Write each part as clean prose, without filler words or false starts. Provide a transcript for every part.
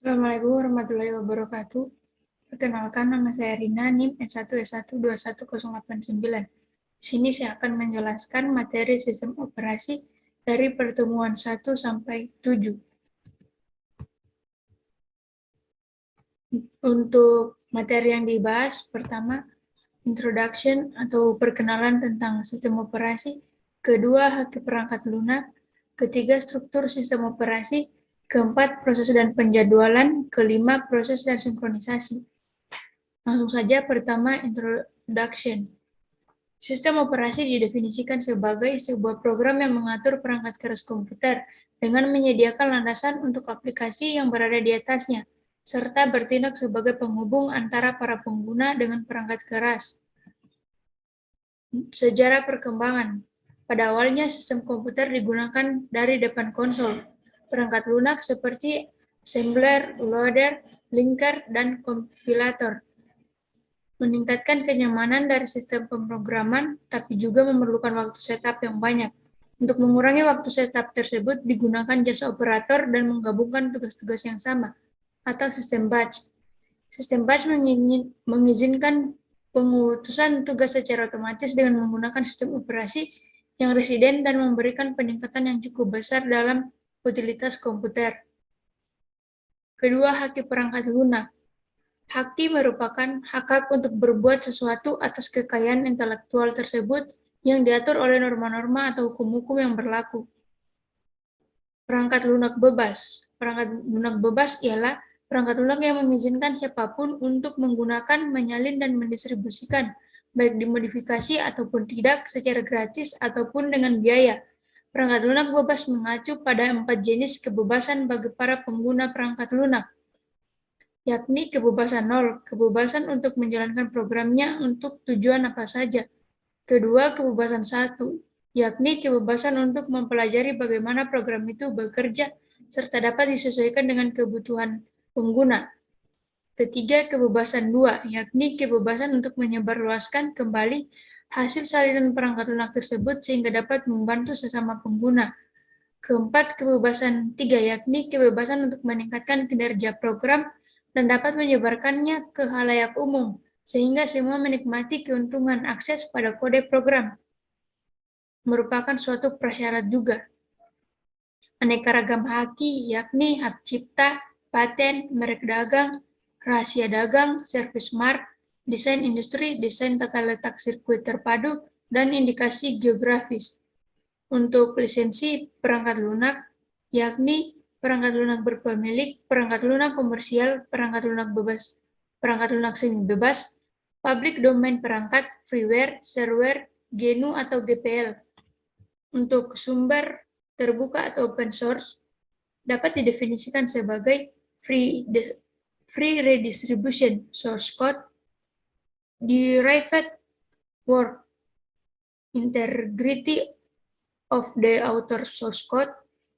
Assalamualaikum warahmatullahi wabarakatuh. Perkenalkan, nama saya Rina, NIM S1S1211089. Di sini saya akan menjelaskan materi sistem operasi dari pertemuan 1 sampai 7. Untuk materi yang dibahas, pertama, introduction atau perkenalan tentang sistem operasi, kedua, haki perangkat lunak, ketiga, struktur sistem operasi, keempat, proses dan penjadwalan, kelima, proses dan sinkronisasi. Langsung saja, pertama, introduction. Sistem operasi didefinisikan sebagai sebuah program yang mengatur perangkat keras komputer dengan menyediakan landasan untuk aplikasi yang berada di atasnya, serta bertindak sebagai penghubung antara para pengguna dengan perangkat keras. Sejarah perkembangan. Pada awalnya, sistem komputer digunakan dari depan konsol. Perangkat lunak seperti assembler, loader, linker, dan kompilator meningkatkan kenyamanan dari sistem pemrograman, tapi juga memerlukan waktu setup yang banyak. Untuk mengurangi waktu setup tersebut, digunakan jasa operator dan menggabungkan tugas-tugas yang sama, atau sistem batch. Sistem batch mengizinkan pengutusan tugas secara otomatis dengan menggunakan sistem operasi yang residen dan memberikan peningkatan yang cukup besar dalam utilitas komputer. Kedua, haki perangkat lunak. Haki merupakan hak untuk berbuat sesuatu atas kekayaan intelektual tersebut yang diatur oleh norma-norma atau hukum-hukum yang berlaku. Perangkat lunak bebas. Perangkat lunak bebas ialah perangkat lunak yang mengizinkan siapapun untuk menggunakan, menyalin, dan mendistribusikan, baik dimodifikasi ataupun tidak, secara gratis ataupun dengan biaya. Perangkat lunak bebas mengacu pada 4 jenis kebebasan bagi para pengguna perangkat lunak, yakni kebebasan 0, kebebasan untuk menjalankan programnya untuk tujuan apa saja. Kedua, kebebasan 1, yakni kebebasan untuk mempelajari bagaimana program itu bekerja serta dapat disesuaikan dengan kebutuhan pengguna. Ketiga, kebebasan 2, yakni kebebasan untuk menyebarluaskan kembali hasil salinan perangkat lunak tersebut sehingga dapat membantu sesama pengguna. Keempat, kebebasan 3, yakni kebebasan untuk meningkatkan kinerja program dan dapat menyebarkannya ke khalayak umum, sehingga semua menikmati keuntungan akses pada kode program. Merupakan suatu prasyarat juga. Aneka ragam haki, yakni hak cipta, paten, merek dagang, rahasia dagang, service mark, desain industri, desain tata letak sirkuit terpadu, dan indikasi geografis. Untuk lisensi perangkat lunak, yakni perangkat lunak berpemilik, perangkat lunak komersial, perangkat lunak bebas, perangkat lunak semi bebas, public domain perangkat, freeware, shareware, GNU atau GPL. Untuk sumber terbuka atau open source, dapat didefinisikan sebagai free redistribution source code, derived work, integrity of the author source code,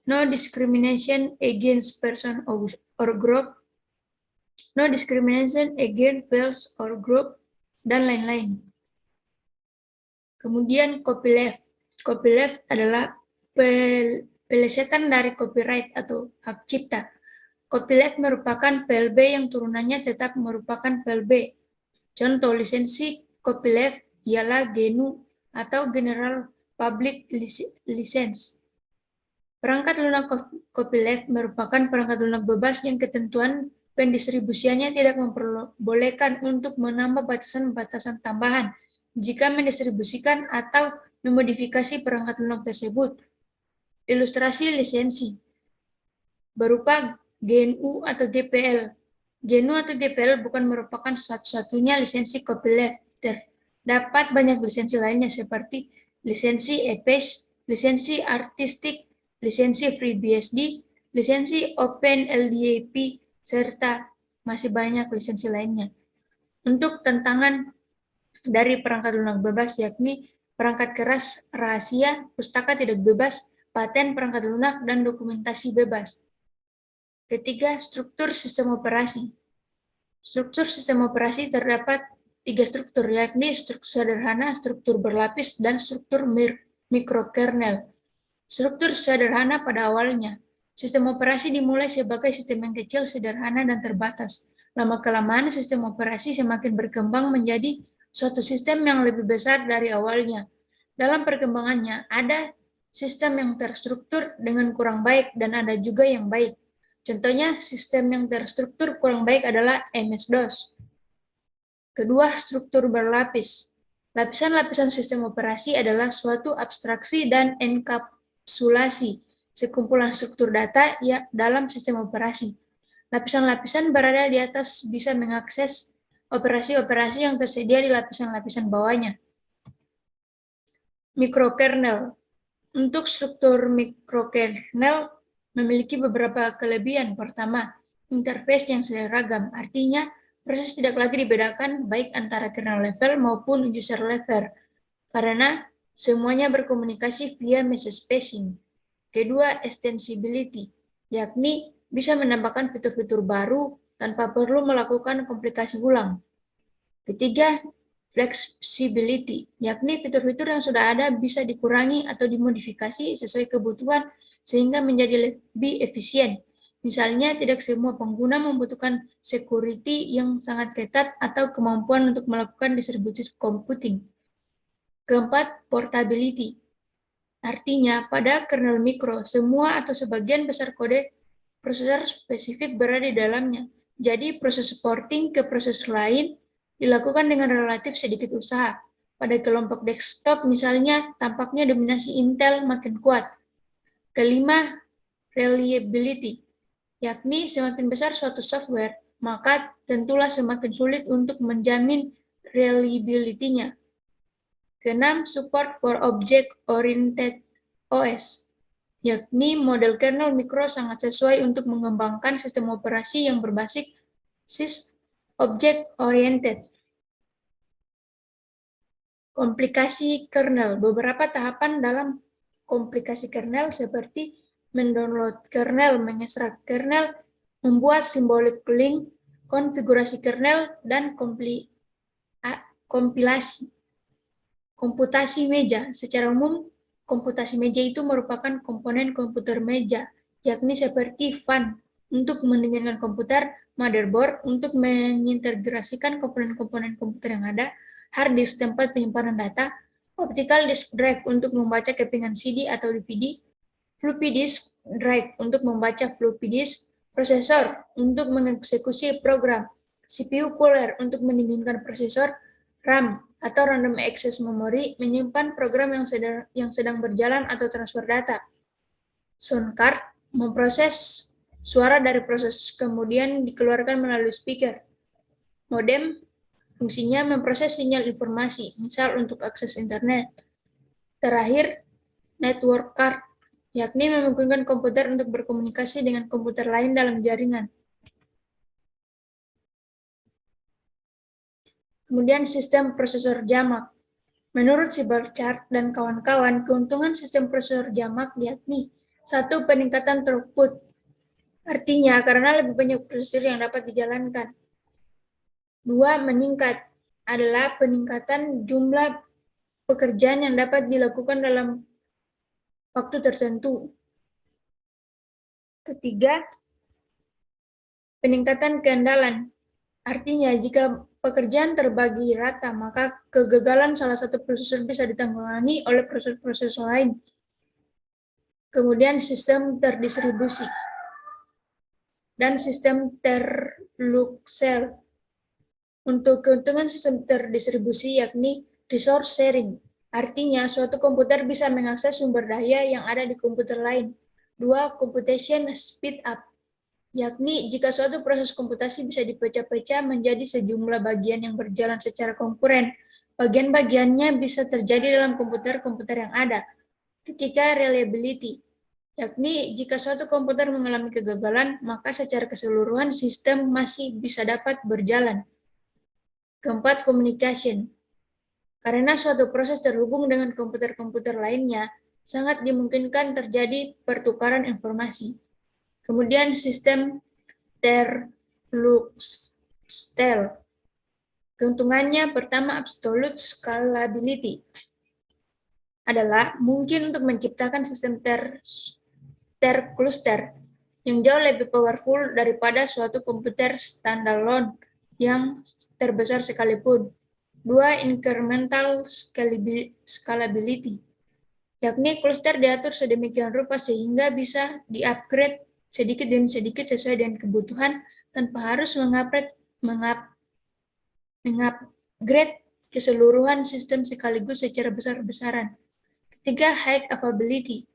no discrimination against person or group, no discrimination against fields or group, dan lain-lain. Kemudian copyleft. Copyleft adalah pelesetan dari copyright atau hak cipta. Copyleft merupakan PLB yang turunannya tetap merupakan PLB. Contoh lisensi copyleft ialah GNU atau General Public License. Perangkat lunak copyleft merupakan perangkat lunak bebas yang ketentuan pendistribusiannya tidak memperbolehkan untuk menambah batasan-batasan tambahan jika mendistribusikan atau memodifikasi perangkat lunak tersebut. Ilustrasi lisensi berupa GNU atau GPL. GNU atau GPL bukan merupakan satu-satunya lisensi copyleft. Terdapat banyak lisensi lainnya seperti lisensi EPES, lisensi artistik, lisensi FreeBSD, lisensi OpenLDAP, serta masih banyak lisensi lainnya. Untuk tantangan dari perangkat lunak bebas yakni perangkat keras rahasia, pustaka tidak bebas, paten perangkat lunak, dan dokumentasi bebas. Ketiga, struktur sistem operasi. Struktur sistem operasi terdapat 3 struktur, yakni struktur sederhana, struktur berlapis, dan struktur mikrokernel. Struktur sederhana pada awalnya. Sistem operasi dimulai sebagai sistem yang kecil, sederhana, dan terbatas. Lama-kelamaan, sistem operasi semakin berkembang menjadi suatu sistem yang lebih besar dari awalnya. Dalam perkembangannya, ada sistem yang terstruktur dengan kurang baik dan ada juga yang baik. Contohnya, sistem yang terstruktur kurang baik adalah MS-DOS. Kedua, struktur berlapis. Lapisan-lapisan sistem operasi adalah suatu abstraksi dan enkapsulasi, sekumpulan struktur data dalam sistem operasi. Lapisan-lapisan berada di atas bisa mengakses operasi-operasi yang tersedia di lapisan-lapisan bawahnya. Mikrokernel. Untuk struktur mikrokernel memiliki beberapa kelebihan. Pertama, interface yang seragam, artinya proses tidak lagi dibedakan baik antara kernel level maupun user level, karena semuanya berkomunikasi via message passing. Kedua, extensibility, yakni bisa menambahkan fitur-fitur baru tanpa perlu melakukan komplikasi ulang. Ketiga, flexibility, yakni fitur-fitur yang sudah ada bisa dikurangi atau dimodifikasi sesuai kebutuhan sehingga menjadi lebih efisien. Misalnya, tidak semua pengguna membutuhkan security yang sangat ketat atau kemampuan untuk melakukan distributed computing. Keempat, portability. Artinya, pada kernel mikro, semua atau sebagian besar kode prosesor spesifik berada di dalamnya. Jadi, proses porting ke prosesor lain dilakukan dengan relatif sedikit usaha. Pada kelompok desktop misalnya, tampaknya dominasi Intel makin kuat. Kelima, reliability, yakni semakin besar suatu software, maka tentulah semakin sulit untuk menjamin reliability-nya. Keenam, support for object-oriented OS, yakni model kernel mikro sangat sesuai untuk mengembangkan sistem operasi yang berbasis object-oriented. Komplikasi kernel. Beberapa tahapan dalam komplikasi kernel seperti mendownload kernel, mengekstrak kernel, membuat symbolic link, konfigurasi kernel, dan kompilasi. Komputasi meja. Secara umum, komputasi meja itu merupakan komponen komputer meja, yakni seperti fan untuk mendinginkan komputer, motherboard untuk mengintegrasikan komponen-komponen komputer yang ada, hard disk tempat penyimpanan data, optical disk drive untuk membaca kepingan CD atau DVD, floppy disk drive untuk membaca floppy disk, prosesor untuk mengeksekusi program, CPU cooler untuk mendinginkan prosesor, RAM atau random access memory menyimpan program yang sedang berjalan atau transfer data. Sound card memproses suara dari proses kemudian dikeluarkan melalui speaker. Modem fungsinya memproses sinyal informasi, misal untuk akses internet. Terakhir, network card, yakni memungkinkan komputer untuk berkomunikasi dengan komputer lain dalam jaringan. Kemudian sistem prosesor jamak. Menurut si Burchard dan kawan-kawan, keuntungan sistem prosesor jamak yakni 1. Peningkatan throughput. Artinya, karena lebih banyak prosesor yang dapat dijalankan. 2. Meningkat adalah peningkatan jumlah pekerjaan yang dapat dilakukan dalam waktu tertentu. Ketiga, peningkatan keandalan. Artinya, jika pekerjaan terbagi rata, maka kegagalan salah satu prosesor bisa ditanggulangi oleh prosesor lain. Kemudian sistem terdistribusi dan sistem terluxel. Untuk keuntungan sistem terdistribusi yakni resource sharing. Artinya, suatu komputer bisa mengakses sumber daya yang ada di komputer lain. 2. Computation speed up, yakni jika suatu proses komputasi bisa dipecah-pecah menjadi sejumlah bagian yang berjalan secara konkuren. Bagian-bagiannya bisa terjadi dalam komputer-komputer yang ada. Ketiga, reliability, yakni jika suatu komputer mengalami kegagalan, maka secara keseluruhan sistem masih bisa dapat berjalan. Keempat, communication. Karena suatu proses terhubung dengan komputer-komputer lainnya, sangat dimungkinkan terjadi pertukaran informasi. Kemudian sistem terluxel. Keuntungannya pertama, absolute scalability. Adalah mungkin untuk menciptakan sistem tercluster yang jauh lebih powerful daripada suatu komputer standalone yang terbesar sekalipun. 2. Incremental scalability, yakni cluster diatur sedemikian rupa sehingga bisa di-upgrade sedikit demi sedikit sesuai dengan kebutuhan tanpa harus mengupgrade keseluruhan sistem sekaligus secara besar-besaran. 3. High availability,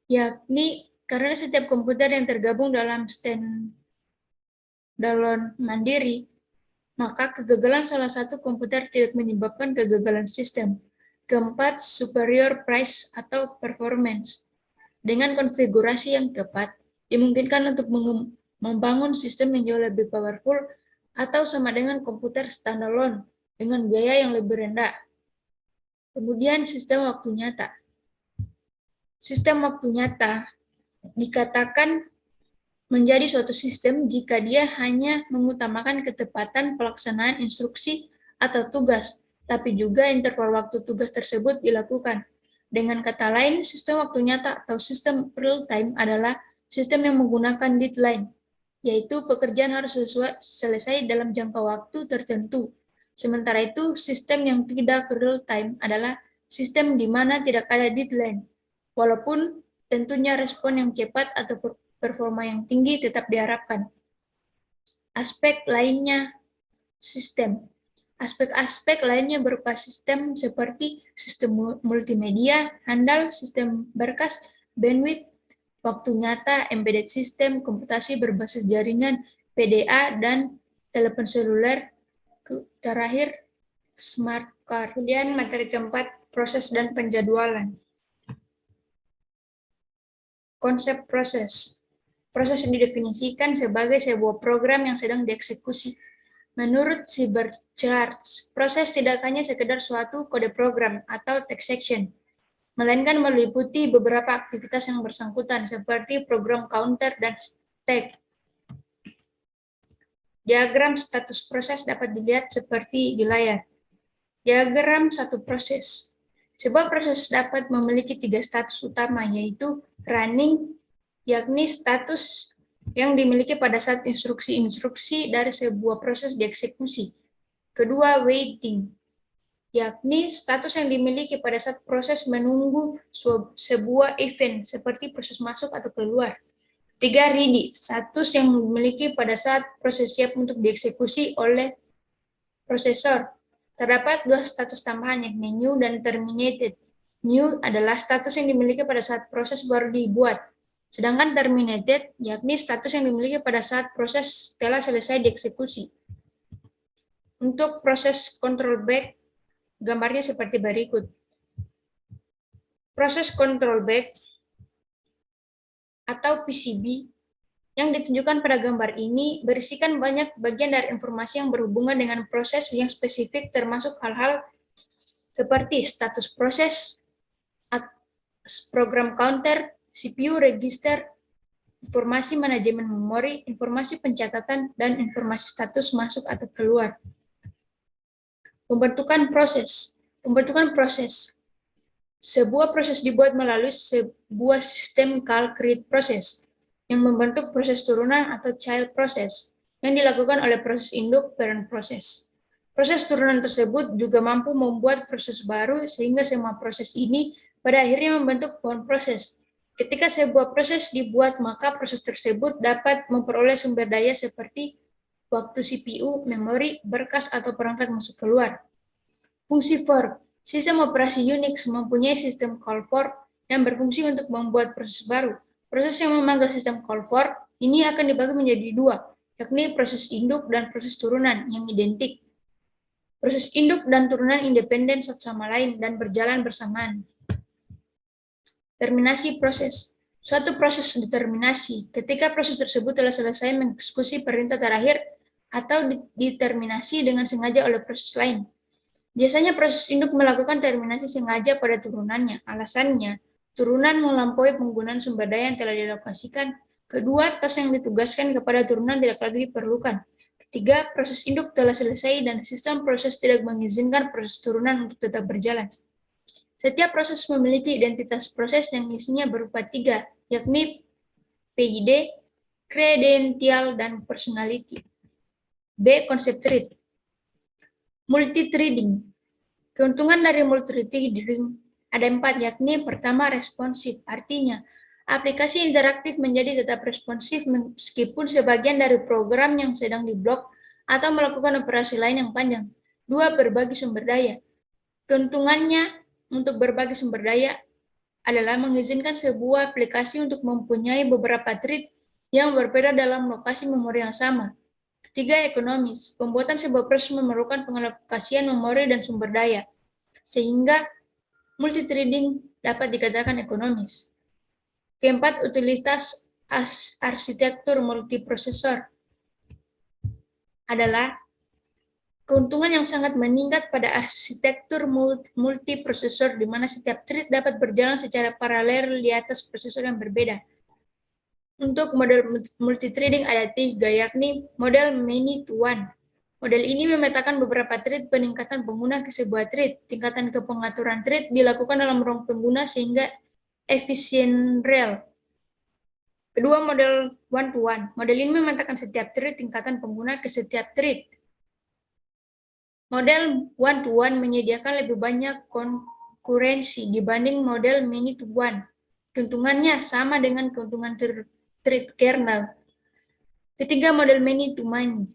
yakni karena setiap komputer yang tergabung dalam standalone mandiri, maka kegagalan salah satu komputer tidak menyebabkan kegagalan sistem. 4. Superior price atau performance. Dengan konfigurasi yang tepat, dimungkinkan untuk membangun sistem yang jauh lebih powerful atau sama dengan komputer standalone dengan biaya yang lebih rendah. Kemudian sistem waktu nyata. Sistem waktu nyata dikatakan menjadi suatu sistem jika dia hanya mengutamakan ketepatan pelaksanaan instruksi atau tugas, tapi juga interval waktu tugas tersebut dilakukan. Dengan kata lain, sistem waktu nyata atau sistem real time adalah sistem yang menggunakan deadline, yaitu pekerjaan harus selesai dalam jangka waktu tertentu. Sementara itu, sistem yang tidak real time adalah sistem di mana tidak ada deadline, walaupun tentunya respon yang cepat atau performa yang tinggi tetap diharapkan. Aspek lainnya sistem. Aspek-aspek lainnya berupa sistem seperti sistem multimedia, handal, sistem berkas, bandwidth, waktu nyata, embedded system, komputasi berbasis jaringan, PDA, dan telepon seluler. Terakhir, smart card. Kemudian materi keempat, proses dan penjadwalan. Konsep proses. Proses didefinisikan sebagai sebuah program yang sedang dieksekusi. Menurut Cybercharts, proses tidak hanya sekedar suatu kode program atau text section, melainkan meliputi beberapa aktivitas yang bersangkutan seperti program counter dan stack. Diagram status proses dapat dilihat seperti di layar. Diagram satu proses. Sebuah proses dapat memiliki 3 status utama, yaitu running, yakni status yang dimiliki pada saat instruksi-instruksi dari sebuah proses dieksekusi. Kedua, waiting, yakni status yang dimiliki pada saat proses menunggu sebuah event seperti proses masuk atau keluar. 3, ready, status yang dimiliki pada saat proses siap untuk dieksekusi oleh prosesor. Terdapat 2 status tambahan, yakni new dan terminated. New adalah status yang dimiliki pada saat proses baru dibuat, sedangkan terminated, yakni status yang dimiliki pada saat proses telah selesai dieksekusi. Untuk proses control back, gambarnya seperti berikut. Proses control back atau PCB yang ditunjukkan pada gambar ini berisikan banyak bagian dari informasi yang berhubungan dengan proses yang spesifik, termasuk hal-hal seperti status proses, program counter, CPU register, informasi manajemen memori, informasi pencatatan, dan informasi status masuk atau keluar. Pembentukan proses. Pembentukan proses. Sebuah proses dibuat melalui sebuah sistem call create process yang membentuk proses turunan atau child process yang dilakukan oleh proses induk parent process. Proses turunan tersebut juga mampu membuat proses baru sehingga semua proses ini pada akhirnya membentuk pohon proses. Ketika sebuah proses dibuat, maka proses tersebut dapat memperoleh sumber daya seperti waktu CPU, memori, berkas, atau perangkat masuk keluar. Fungsi fork. Sistem operasi Unix mempunyai sistem call fork yang berfungsi untuk membuat proses baru. Proses yang memanggil sistem call fork ini akan dibagi menjadi 2, yakni proses induk dan proses turunan yang identik. Proses induk dan turunan independen satu sama lain dan berjalan bersamaan. Terminasi proses. Suatu proses determinasi ketika proses tersebut telah selesai mengeksekusi perintah terakhir atau diterminasi dengan sengaja oleh proses lain. Biasanya proses induk melakukan terminasi sengaja pada turunannya. Alasannya, turunan melampaui penggunaan sumber daya yang telah dialokasikan. Kedua, tas yang ditugaskan kepada turunan tidak lagi diperlukan. Ketiga, proses induk telah selesai dan sistem proses tidak mengizinkan proses turunan untuk tetap berjalan. Setiap proses memiliki identitas proses yang isinya berupa 3, yakni PID, kredensial, dan personality. B. Konsep thread. Multi-threading. Keuntungan dari multi-threading ada 4, yakni pertama responsif, artinya aplikasi interaktif menjadi tetap responsif meskipun sebagian dari program yang sedang diblok atau melakukan operasi lain yang panjang. 2. Berbagi sumber daya. Keuntungannya untuk berbagi sumber daya adalah mengizinkan sebuah aplikasi untuk mempunyai beberapa thread yang berbeda dalam lokasi memori yang sama. 3. Ekonomis. Pembuatan sebuah proses memerlukan pengalokasian memori dan sumber daya, sehingga multithreading dapat dikatakan ekonomis. Keempat, utilitas arsitektur multiprosesor adalah keuntungan yang sangat meningkat pada arsitektur multiprosesor di mana setiap thread dapat berjalan secara paralel di atas prosesor yang berbeda. Untuk model multithreading ada 3, yakni model many-to-one. Model ini memetakan beberapa thread peningkatan pengguna ke sebuah thread. Tingkatan kepengaturan thread dilakukan dalam ruang pengguna sehingga efisien real. Kedua, model one-to-one. Model ini memetakan setiap thread tingkatan pengguna ke setiap thread. Model one-to-one menyediakan lebih banyak konkurensi dibanding model many-to-one. Keuntungannya sama dengan keuntungan thread kernel. Ketiga, model many-to-many.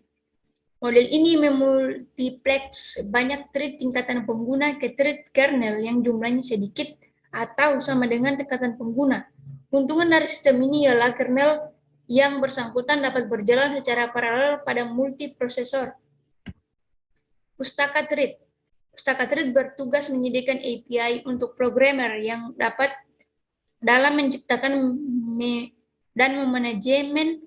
Model ini memultiplex banyak thread tingkatan pengguna ke thread kernel yang jumlahnya sedikit atau sama dengan tingkatan pengguna. Keuntungan dari sistem ini ialah kernel yang bersangkutan dapat berjalan secara paralel pada multiprosesor. Pustaka thread. Pustaka thread bertugas menyediakan API untuk programmer yang dapat dalam menciptakan dan memanajemen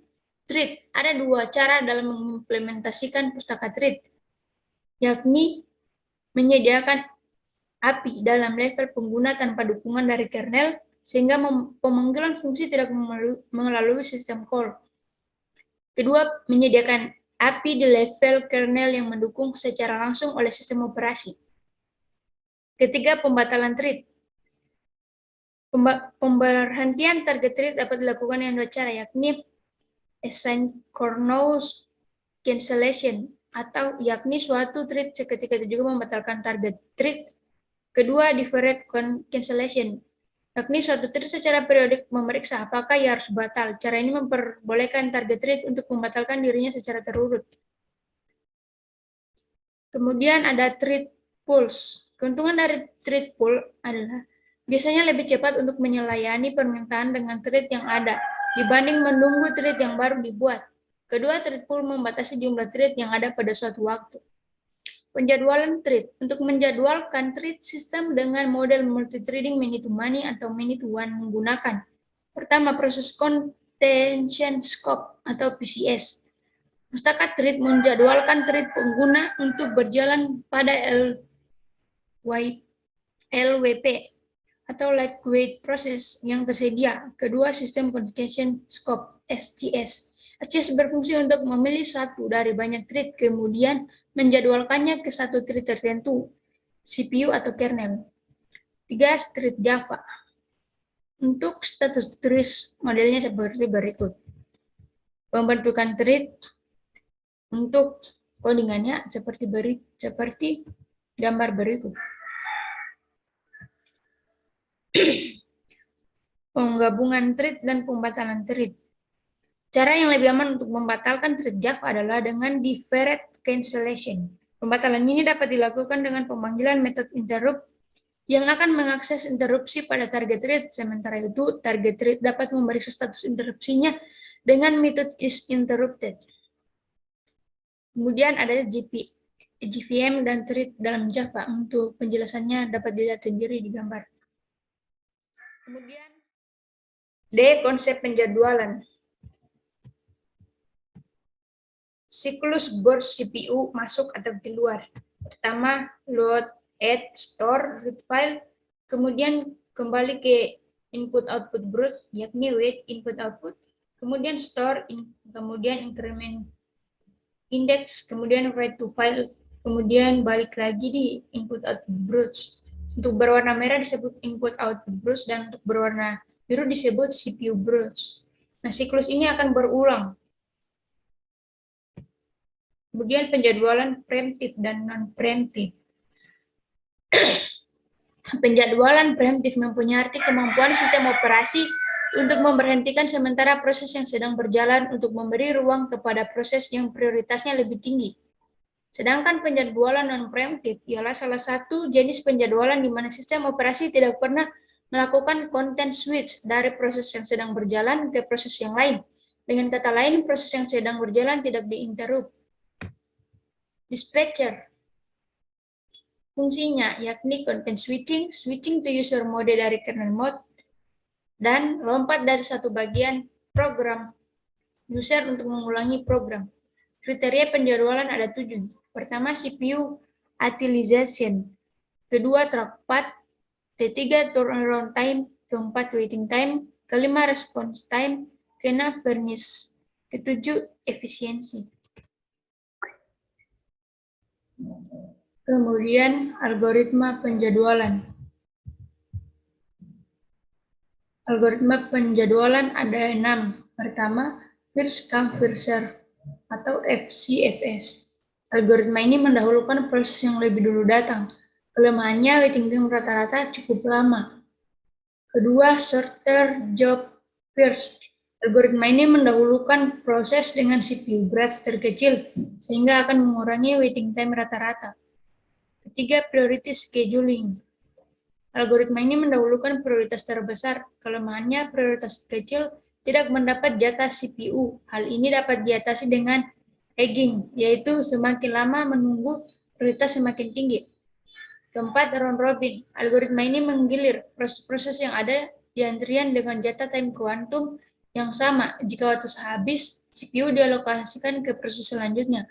thread. Ada 2 cara dalam mengimplementasikan pustaka thread, yakni menyediakan API dalam level pengguna tanpa dukungan dari kernel, sehingga pemanggilan fungsi tidak melalui sistem call. Kedua, menyediakan API di level kernel yang mendukung secara langsung oleh sistem operasi. Ketiga, pembatalan thread. Pemberhentian target thread dapat dilakukan dengan 2 cara, yakni asynchronous cancellation, atau yakni suatu thread seketika itu juga membatalkan target thread. Kedua, deferred cancellation, yakni suatu thread secara periodik memeriksa apakah ia harus batal. Cara ini memperbolehkan target thread untuk membatalkan dirinya secara terurut. Kemudian ada thread pools. Keuntungan dari thread pool adalah biasanya lebih cepat untuk melayani permintaan dengan thread yang ada dibanding menunggu thread yang baru dibuat. Kedua, thread pool membatasi jumlah thread yang ada pada suatu waktu. Penjadwalan thread. Untuk menjadwalkan thread sistem dengan model multithreading many-to-many atau many-to-one menggunakan pertama, proses contention scope atau PCS. Pustaka thread menjadwalkan thread pengguna untuk berjalan pada LWP atau lightweight process yang tersedia. Kedua, sistem contention scope SCS. SCS berfungsi untuk memilih satu dari banyak thread, kemudian menjadwalkannya ke satu thread tertentu, CPU atau kernel. 3. Thread Java. Untuk status thread modelnya seperti berikut. Pembentukan thread untuk codingannya seperti gambar berikut. Penggabungan thread dan pembatalan thread. Cara yang lebih aman untuk membatalkan thread Java adalah dengan deferred cancellation. Pembatalan ini dapat dilakukan dengan pemanggilan metode interrupt yang akan mengakses interupsi pada target thread. Sementara itu, target thread dapat memeriksa status interupsinya dengan metode isInterrupted. Kemudian ada JVM dan thread dalam Java. Untuk penjelasannya dapat dilihat sendiri di gambar. Kemudian D. Konsep penjadwalan. Siklus burst CPU masuk atau keluar. Pertama, load, add, store, read file. Kemudian kembali ke input-output burst, yakni wait input-output. Kemudian store, kemudian increment index, kemudian write to file. Kemudian balik lagi di input-output burst. Untuk berwarna merah disebut input-output burst, dan untuk berwarna biru disebut CPU burst. Nah, siklus ini akan berulang. Kemudian penjadwalan preemptif dan non-preemptif. Penjadwalan preemptif mempunyai arti kemampuan sistem operasi untuk memberhentikan sementara proses yang sedang berjalan untuk memberi ruang kepada proses yang prioritasnya lebih tinggi. Sedangkan penjadwalan non-preemptif ialah salah satu jenis penjadwalan di mana sistem operasi tidak pernah melakukan content switch dari proses yang sedang berjalan ke proses yang lain. Dengan kata lain, proses yang sedang berjalan tidak diinterrupt. Dispatcher fungsinya yakni content switching, switching to user mode dari kernel mode, dan lompat dari satu bagian program user untuk mengulangi program. Kriteria penjadwalan ada 7. Pertama, CPU utilization. Kedua, trackpad. Ketiga, turnaround time. Keempat, waiting time. Kelima, response time. Keenam, fairness. Ketujuh, efisiensi. Kemudian, algoritma penjadwalan. Algoritma penjadwalan ada 6. Pertama, first come first serve atau FCFS. Algoritma ini mendahulukan proses yang lebih dulu datang. Kelemahannya waiting time rata-rata cukup lama. Kedua, shorter job first. Algoritma ini mendahulukan proses dengan CPU berat terkecil sehingga akan mengurangi waiting time rata-rata. Ketiga, priority scheduling. Algoritma ini mendahulukan prioritas terbesar. Kelemahannya prioritas kecil tidak mendapat jatah CPU. Hal ini dapat diatasi dengan egging, yaitu semakin lama menunggu prioritas semakin tinggi. Keempat, round robin. Algoritma ini menggilir proses-proses yang ada di antrian dengan jatah time kuantum yang sama. Jika waktu habis, CPU dialokasikan ke proses selanjutnya.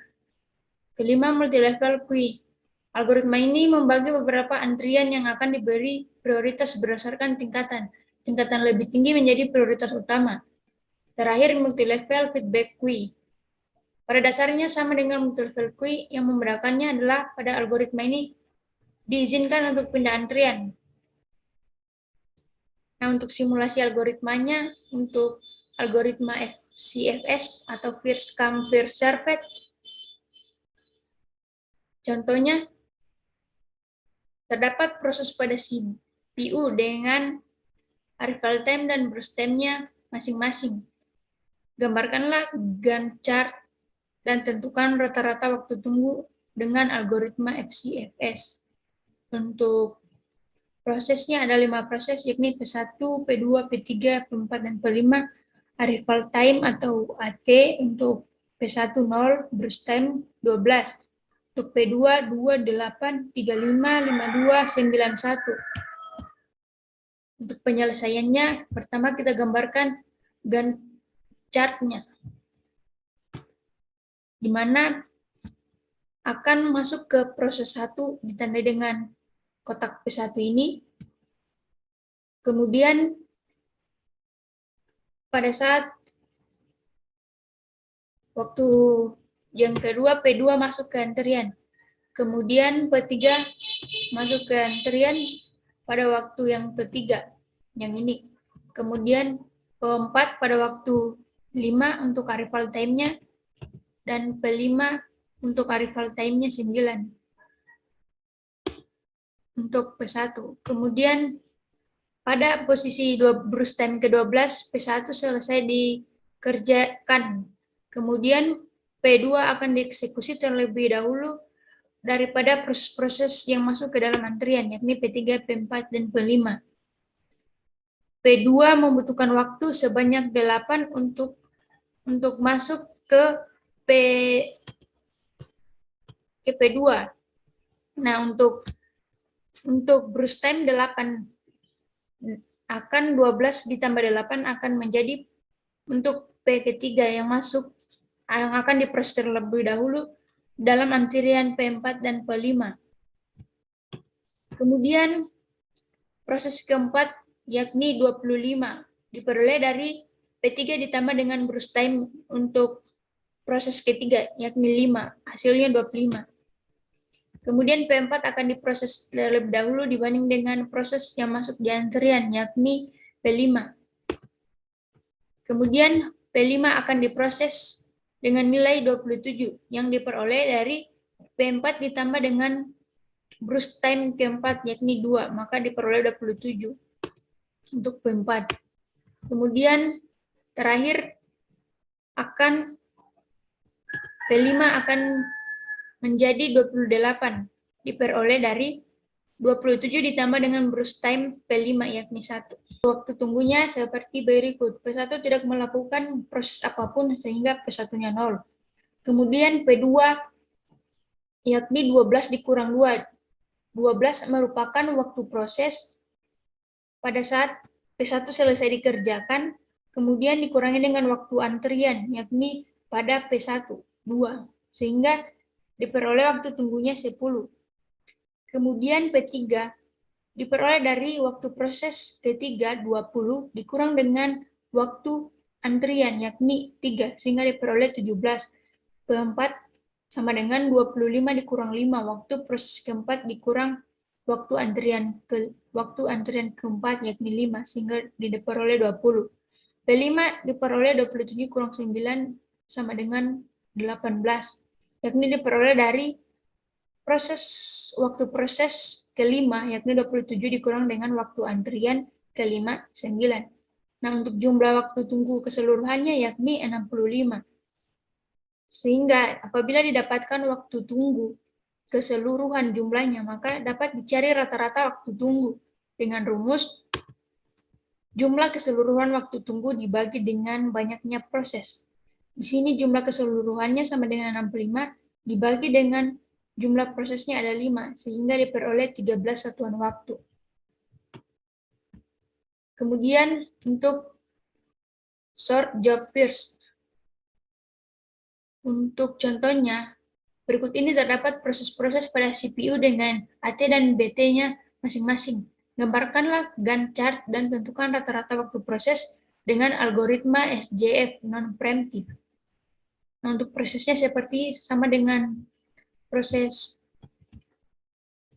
Kelima, multi-level queue. Algoritma ini membagi beberapa antrian yang akan diberi prioritas berdasarkan tingkatan. Tingkatan lebih tinggi menjadi prioritas utama. Terakhir, multi-level feedback queue. Pada dasarnya sama dengan multi-level queue, yang membedakannya adalah pada algoritma ini diizinkan untuk pindah antrian. Nah, untuk simulasi algoritmanya, untuk algoritma FCFS atau first come first served, contohnya, terdapat proses pada CPU dengan arrival time dan burst time-nya masing-masing. Gambarkanlah Gantt chart dan tentukan rata-rata waktu tunggu dengan algoritma FCFS. Untuk prosesnya ada 5 proses, yakni P1, P2, P3, P4, dan P5. Arrival time atau AT untuk P1 0, burst time 12. Untuk P2, 28, 35, 52, 91. Untuk penyelesaiannya, pertama kita gambarkan Gantt chart-nya, di mana akan masuk ke proses 1 ditandai dengan kotak P1 ini. Kemudian pada saat waktu yang kedua, P2 masuk ke antrian. Kemudian P3 masuk ke antrian pada waktu yang ketiga, yang ini. Kemudian P4 pada waktu 5 untuk arrival time-nya, dan P5 untuk arrival time-nya 9 untuk P1. Kemudian pada posisi burst time ke-12, P1 selesai dikerjakan. Kemudian P2 akan dieksekusi terlebih dahulu daripada proses-proses yang masuk ke dalam antrian, yakni P3, P4, dan P5. P2 membutuhkan waktu sebanyak 8 untuk masuk ke P2. Nah, untuk burst time 8 akan 12 ditambah 8 akan menjadi untuk P ketiga yang masuk, yang akan diproses terlebih dahulu dalam antrian P4 dan P5. Kemudian proses keempat yakni 25 diperoleh dari P3 ditambah dengan burst time untuk proses ketiga yakni 5, hasilnya 25. Kemudian P4 akan diproses terlebih dahulu dibanding dengan proses yang masuk di antrian yakni P5. Kemudian P5 akan diproses dengan nilai 27 yang diperoleh dari P4 ditambah dengan Bruce time keempat yakni 2, maka diperoleh 27 untuk P4. Kemudian terakhir akan P5 akan menjadi 28 diperoleh dari 27 ditambah dengan Bruce time P5 yakni 1. Waktu tunggunya seperti berikut. P1 tidak melakukan proses apapun sehingga P1-nya 0. Kemudian P2 yakni 12 dikurang 2. 12 merupakan waktu proses pada saat P1 selesai dikerjakan, kemudian dikurangi dengan waktu antrian, yakni pada P1, 2. Sehingga diperoleh waktu tunggunya 10. Kemudian P3 diperoleh dari waktu proses ketiga 20 dikurang dengan waktu antrian yakni 3 sehingga diperoleh 17. P4 sama dengan 25 dikurang 5 waktu proses keempat dikurang waktu antrian keempat yakni 5 sehingga diperoleh 20. P5 diperoleh 27 kurang 9 sama dengan 18 yakni diperoleh dari waktu proses kelima, yakni 27 dikurang dengan waktu antrian kelima, 9. Nah, untuk jumlah waktu tunggu keseluruhannya yakni 65. Sehingga apabila didapatkan waktu tunggu keseluruhan jumlahnya, maka dapat dicari rata-rata waktu tunggu dengan rumus jumlah keseluruhan waktu tunggu dibagi dengan banyaknya proses. Di sini jumlah keseluruhannya sama dengan 65 dibagi dengan jumlah prosesnya ada 5, sehingga diperoleh 13 satuan waktu. Kemudian untuk sort job first. Untuk contohnya, berikut ini terdapat proses-proses pada CPU dengan AT dan BT-nya masing-masing. Gambarkanlah Gantt chart dan tentukan rata-rata waktu proses dengan algoritma SJF non-preemptive. Nah, untuk prosesnya seperti sama dengan proses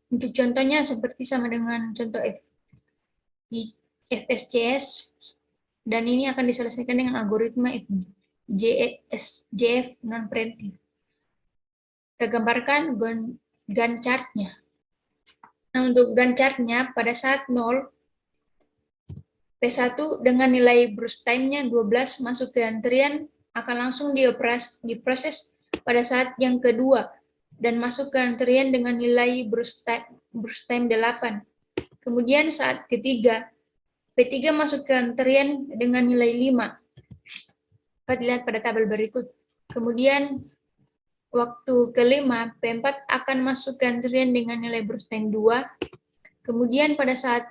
untuk contohnya seperti sama dengan contoh FSCS dan ini akan diselesaikan dengan algoritma SJF non-preemptive. Kita gambarkan Gantt chart-nya. Nah, untuk Gantt chart-nya pada saat 0 P1 dengan nilai Bruce time-nya 12 masuk ke antrian akan langsung diproses pada saat yang kedua dan masuk ke antrian dengan nilai Bruce time 8. Kemudian saat ketiga, P3 masuk ke antrian dengan nilai 5. Dapat dilihat pada tabel berikut. Kemudian waktu kelima, P4 akan masuk ke antrian dengan nilai Bruce time 2. Kemudian pada saat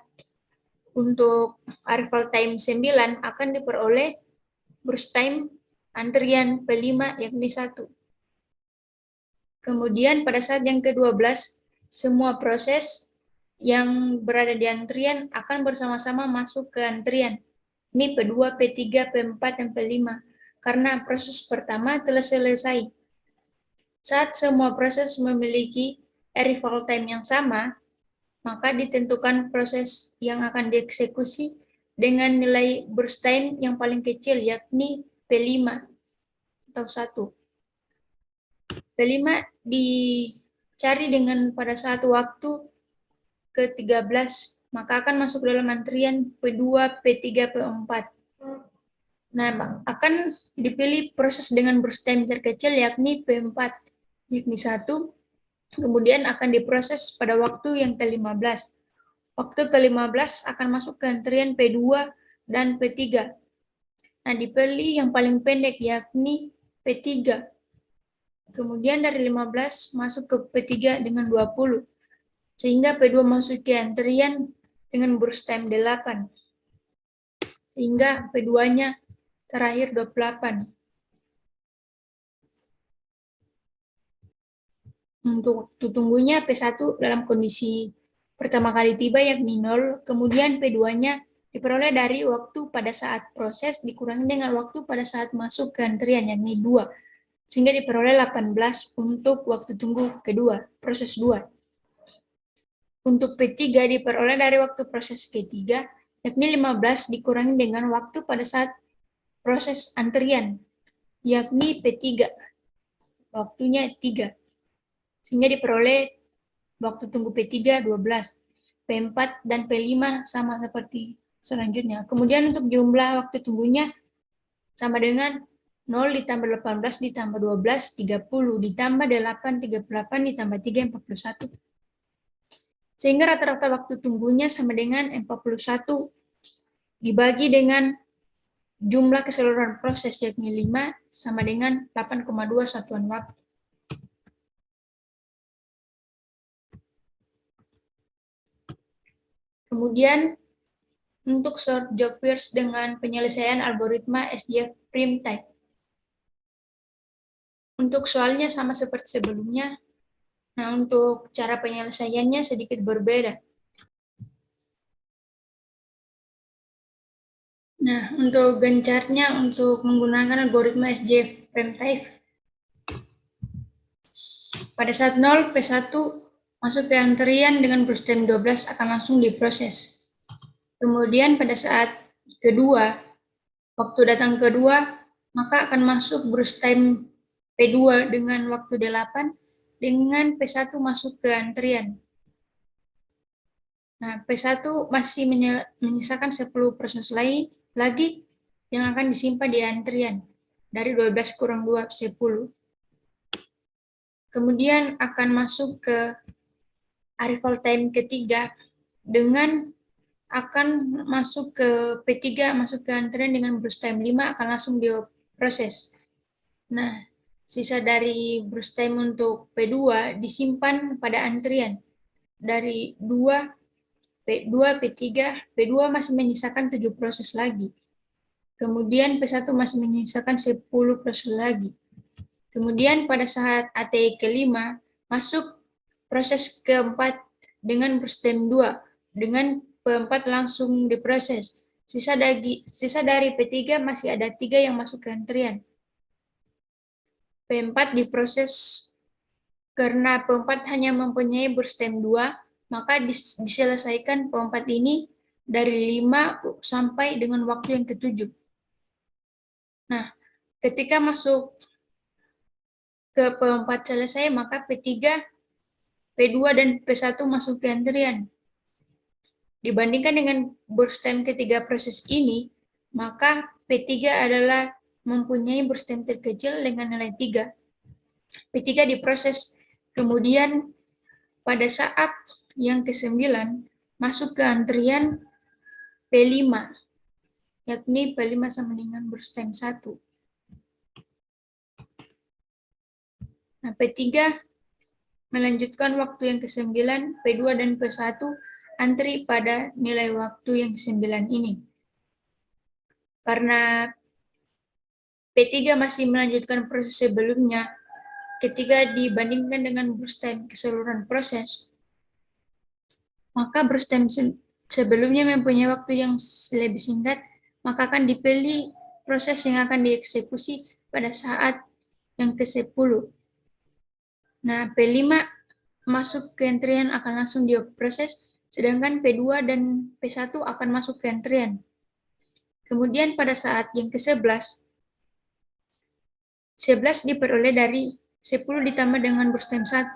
untuk arrival time 9 akan diperoleh Bruce time antrian P5 yakni 1. Kemudian pada saat yang ke-12, semua proses yang berada di antrian akan bersama-sama masuk ke antrian. Ini P2, P3, P4, dan P5. Karena proses pertama telah selesai. Saat semua proses memiliki arrival time yang sama, maka ditentukan proses yang akan dieksekusi dengan nilai burst time yang paling kecil, yakni P5 atau 1. P5 dicari dengan pada saat waktu ke-13, maka akan masuk dalam antrian P2, P3, P4. Nah, akan dipilih proses dengan burst time terkecil, yakni P4, yakni 1, kemudian akan diproses pada waktu yang ke-15. Waktu ke-15 akan masuk ke antrian P2 dan P3. Nah, dipilih yang paling pendek, yakni P3. Kemudian dari 15 masuk ke P3 dengan 20. Sehingga P2 masuk ke antrian dengan burst time 8. Sehingga P2-nya terakhir 28. Untuk waktu tunggunya P1 dalam kondisi pertama kali tiba yakni 0, kemudian P2-nya diperoleh dari waktu pada saat proses dikurangi dengan waktu pada saat masuk ke antrian yakni 2. Sehingga diperoleh 18 untuk waktu tunggu kedua, proses 2. Untuk P3 diperoleh dari waktu proses ketiga, yakni 15 dikurangi dengan waktu pada saat proses antrian, yakni P3, waktunya 3. Sehingga diperoleh waktu tunggu P3 12, P4 dan P5 sama seperti selanjutnya. Kemudian untuk jumlah waktu tunggunya sama dengan 0 ditambah 18 ditambah 12, 30, ditambah 8, 38, ditambah 3, 41. Sehingga rata-rata waktu tunggunya sama dengan 41 dibagi dengan jumlah keseluruhan proses, yakni 5, sama dengan 8,2 satuan waktu. Kemudian, untuk short job first dengan penyelesaian algoritma SJF prime type. Untuk soalnya sama seperti sebelumnya. Nah, untuk cara penyelesaiannya sedikit berbeda. Nah, untuk gencarnya untuk menggunakan algoritma SJF prime type. Pada saat 0, P1 masuk ke antrian dengan burst time 12 akan langsung diproses. Kemudian pada saat kedua, waktu datang kedua, maka akan masuk burst time P2 dengan waktu 8, dengan P1 masuk ke antrian. Nah, P1 masih menyisakan 10 proses lagi yang akan disimpan di antrian. Dari 12 kurang 2, 10. Kemudian akan masuk ke arrival time ketiga dengan akan masuk ke P3, masuk ke antrian dengan burst time 5 akan langsung diproses. Nah, sisa dari burst time untuk P2 disimpan pada antrian. Dari P2, P3, P2 masih menyisakan 7 proses lagi. Kemudian P1 masih menyisakan 10 proses lagi. Kemudian pada saat ATE kelima, masuk proses keempat dengan burst time 2. Dengan P4 langsung diproses. Sisa dari P3 masih ada 3 yang masuk ke antrian. P4 diproses karena P4 hanya mempunyai burst time 2, maka diselesaikan P4 ini dari 5 sampai dengan waktu yang ke-7. Nah, ketika masuk ke P4 selesai, maka P3, P2, dan P1 masuk ke antrian. Dibandingkan dengan burst time ketiga proses ini, maka P3 adalah mempunyai burst time terkecil dengan nilai 3. P3 diproses, kemudian pada saat yang ke-9 masuk ke antrian P5, yakni P5 sama dengan burst time 1. Nah, P3 melanjutkan waktu yang ke-9, P2 dan P1 antri pada nilai waktu yang ke-9 ini. Karena P3 masih melanjutkan proses sebelumnya, ketika dibandingkan dengan burst time keseluruhan proses, maka burst time sebelumnya mempunyai waktu yang lebih singkat, maka akan dipilih proses yang akan dieksekusi pada saat yang ke-10. Nah, P5 masuk ke antrian akan langsung diproses, sedangkan P2 dan P1 akan masuk ke antrian. Kemudian pada saat yang ke-11, 11 diperoleh dari 10 ditambah dengan burst time 1.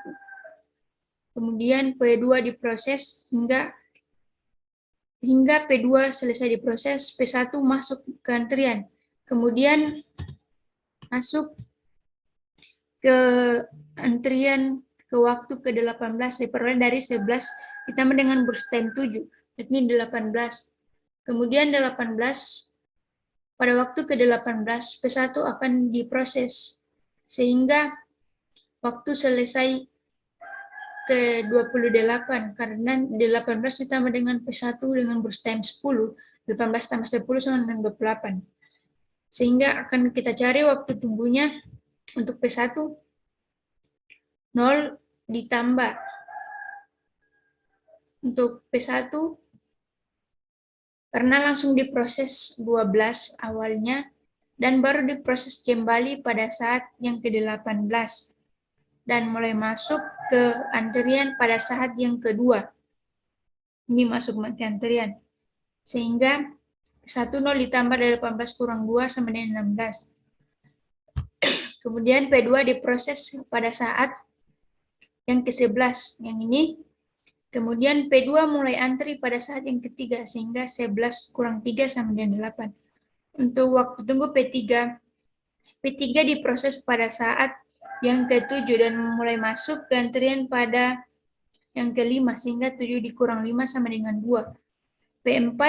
Kemudian P2 diproses hingga P2 selesai diproses, P1 masuk ke antrian. Kemudian masuk ke antrian ke waktu ke-18 diperoleh dari 11 ditambah dengan burst time 7, yakni 18. Kemudian 18 pada waktu ke-18 P1 akan diproses sehingga waktu selesai ke-28 karena 18 ditambah dengan P1 dengan burst time 10, 18 tambah 10 sama dengan 28. Sehingga akan kita cari waktu tunggunya untuk P1 0 ditambah untuk P1 karena langsung diproses 12 awalnya dan baru diproses kembali pada saat yang ke-18 dan mulai masuk ke antrian pada saat yang kedua. Ini masuk ke antrian. Sehingga 10 ditambah dari 18 kurang 2 sama dengan 16. Kemudian P2 diproses pada saat yang ke-11. Yang ini. Kemudian P2 mulai antri pada saat yang ketiga, sehingga 11 kurang 3 sama dengan 8. Untuk waktu tunggu P3, P3 diproses pada saat yang ke-7 dan mulai masuk ke antrian pada yang ke-5, sehingga 7 dikurang 5 sama dengan 2. P4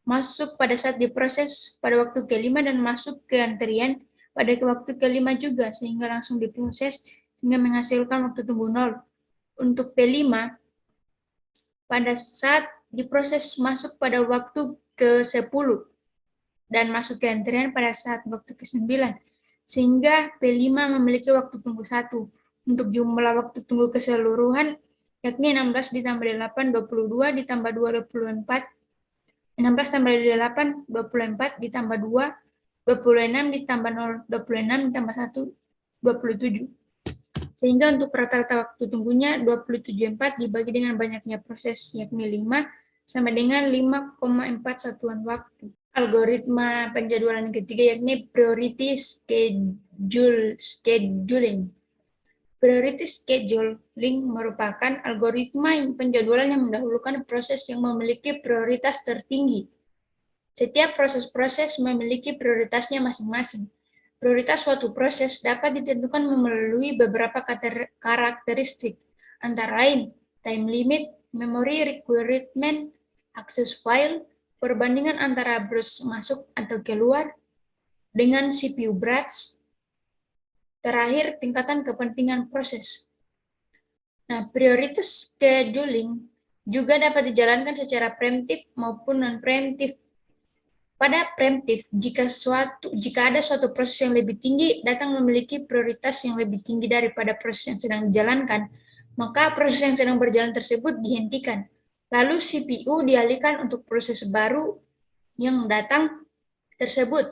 masuk pada saat diproses pada waktu ke-5 dan masuk ke antrian pada waktu ke-5 juga, sehingga langsung diproses, sehingga menghasilkan waktu tunggu 0. Untuk P5, pada saat diproses masuk pada waktu ke-10 dan masuk ke antrian pada saat waktu ke-9, sehingga P5 memiliki waktu tunggu 1. Untuk jumlah waktu tunggu keseluruhan, yakni 16 ditambah 8, 22, ditambah 2, 24, 16 tambah 8, 24, ditambah 2, 26, ditambah 0, 26, ditambah 1, 27. Sehingga untuk rata-rata waktu tunggunya 27,4 dibagi dengan banyaknya proses, yakni 5, sama dengan 5,4 satuan waktu. Algoritma penjadwalan ketiga yakni priority scheduling. Priority scheduling merupakan algoritma penjadwalan yang mendahulukan proses yang memiliki prioritas tertinggi. Setiap proses-proses memiliki prioritasnya masing-masing. Prioritas suatu proses dapat ditentukan melalui beberapa karakteristik, antara lain time limit, memory requirement, akses file, perbandingan antara burst masuk atau keluar dengan CPU berat, terakhir tingkatan kepentingan proses. Nah, prioritas scheduling juga dapat dijalankan secara preemptif maupun non-preemptif. Pada preemptif, jika ada suatu proses yang lebih tinggi datang memiliki prioritas yang lebih tinggi daripada proses yang sedang dijalankan, maka proses yang sedang berjalan tersebut dihentikan. Lalu CPU dialihkan untuk proses baru yang datang tersebut.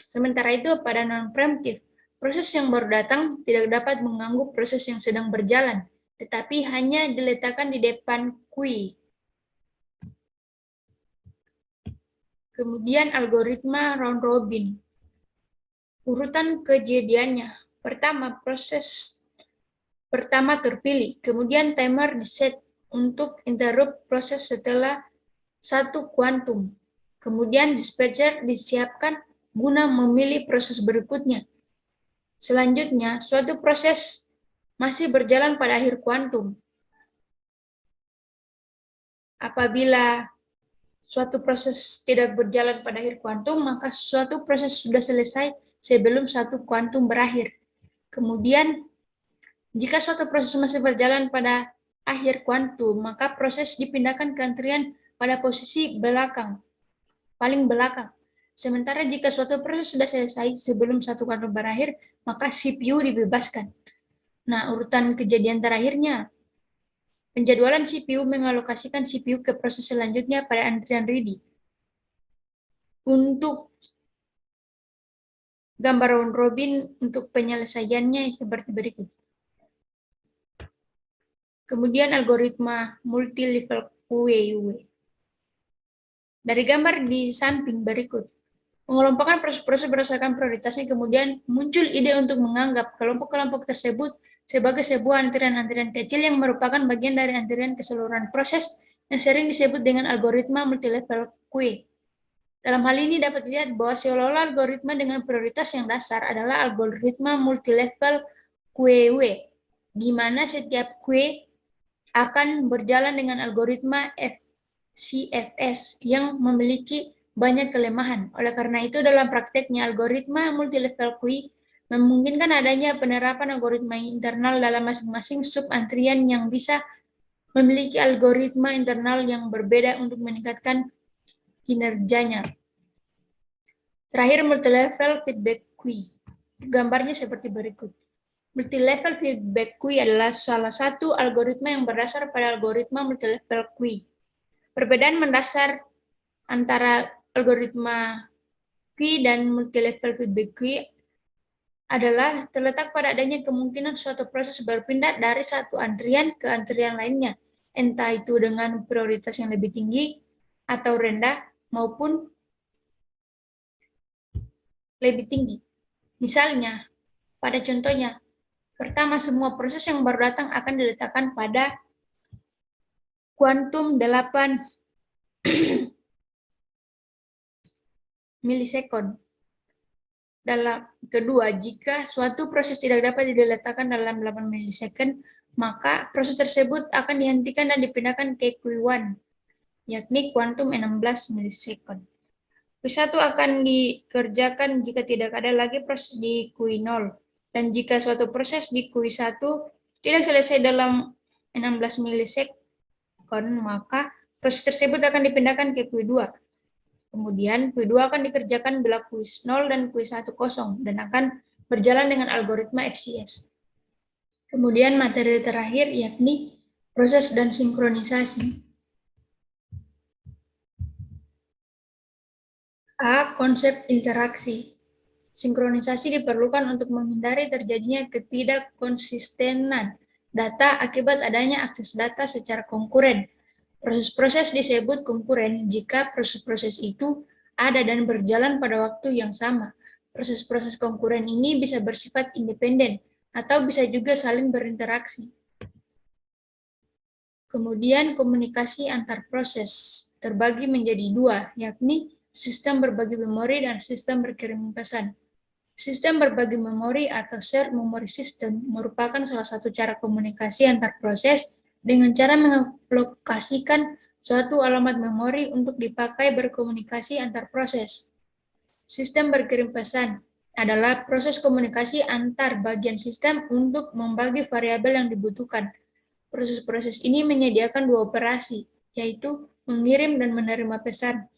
Sementara itu, pada non-preemptif, proses yang baru datang tidak dapat mengganggu proses yang sedang berjalan, tetapi hanya diletakkan di depan queue. Kemudian algoritma round robin. Urutan kejadiannya. Pertama, proses pertama terpilih. Kemudian timer diset untuk interrupt proses setelah 1 kuantum. Kemudian dispatcher disiapkan guna memilih proses berikutnya. Selanjutnya, suatu proses masih berjalan pada akhir kuantum. Apabila suatu proses tidak berjalan pada akhir kuantum, maka suatu proses sudah selesai sebelum 1 kuantum berakhir. Kemudian, jika suatu proses masih berjalan pada akhir kuantum, maka proses dipindahkan ke antrian pada posisi paling belakang. Sementara jika suatu proses sudah selesai sebelum 1 kuantum berakhir, maka CPU dibebaskan. Nah, urutan kejadian terakhirnya, penjadwalan CPU mengalokasikan CPU ke proses selanjutnya pada antrian ready. Untuk gambar round robin untuk penyelesaiannya seperti berikut. Kemudian algoritma multi-level QUE. Dari gambar di samping berikut, pengelompokan proses-proses berdasarkan prioritasnya, kemudian muncul ide untuk menganggap kelompok-kelompok tersebut sebagai sebuah antrian-antrian kecil yang merupakan bagian dari antrian keseluruhan proses yang sering disebut dengan algoritma multi-level QUE. Dalam hal ini dapat dilihat bahwa seolah-olah algoritma dengan prioritas yang dasar adalah algoritma multi-level QUE, di mana setiap QUE akan berjalan dengan algoritma CFS yang memiliki banyak kelemahan. Oleh karena itu, dalam prakteknya, algoritma multi-level QUE memungkinkan adanya penerapan algoritma internal dalam masing-masing sub-antrian yang bisa memiliki algoritma internal yang berbeda untuk meningkatkan kinerjanya. Terakhir, multi-level feedback QUE. Gambarnya seperti berikut. Multi-level feedback QUE adalah salah satu algoritma yang berdasar pada algoritma multi-level QUE. Perbedaan mendasar antara algoritma QUE dan multi-level feedback QUE adalah terletak pada adanya kemungkinan suatu proses berpindah dari satu antrian ke antrian lainnya, entah itu dengan prioritas yang lebih tinggi atau rendah maupun lebih tinggi. Misalnya, pada contohnya, pertama semua proses yang baru datang akan diletakkan pada kuantum 8 milisekund. Dalam kedua, jika suatu proses tidak dapat diletakkan dalam 8 milisekund, maka proses tersebut akan dihentikan dan dipindahkan ke Q1, yakni kuantum 16 milisekund. Q1 akan dikerjakan jika tidak ada lagi proses di Q0, dan jika suatu proses di Q1 tidak selesai dalam 16 milisekund, maka proses tersebut akan dipindahkan ke Q2. Kemudian Q2 akan dikerjakan bila Q0 dan Q1 kosong dan akan berjalan dengan algoritma FCS. Kemudian materi terakhir yakni proses dan sinkronisasi. A. Konsep interaksi. Sinkronisasi diperlukan untuk menghindari terjadinya ketidakkonsistenan data akibat adanya akses data secara konkuren. Proses-proses disebut konkuren jika proses-proses itu ada dan berjalan pada waktu yang sama. Proses-proses konkuren ini bisa bersifat independen atau bisa juga saling berinteraksi. Kemudian komunikasi antar proses terbagi menjadi dua, yakni sistem berbagi memori dan sistem berkirim pesan. Sistem berbagi memori atau shared memory system merupakan salah satu cara komunikasi antar proses dengan cara mengalokasikan suatu alamat memori untuk dipakai berkomunikasi antar proses. Sistem berkirim pesan adalah proses komunikasi antar bagian sistem untuk membagi variabel yang dibutuhkan. Proses-proses ini menyediakan dua operasi, yaitu mengirim dan menerima pesan.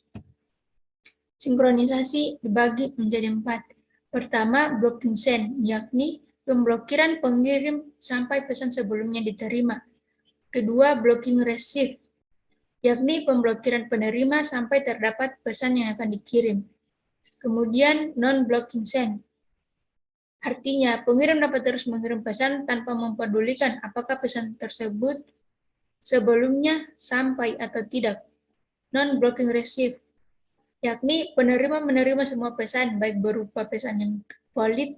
Sinkronisasi dibagi menjadi 4. Pertama, blocking send, yakni pemblokiran pengirim sampai pesan sebelumnya diterima. Kedua, blocking receive, yakni pemblokiran penerima sampai terdapat pesan yang akan dikirim. Kemudian, non-blocking send, artinya pengirim dapat terus mengirim pesan tanpa mempedulikan apakah pesan tersebut sebelumnya sampai atau tidak. Non-blocking receive, yakni penerima menerima semua pesan, baik berupa pesan yang valid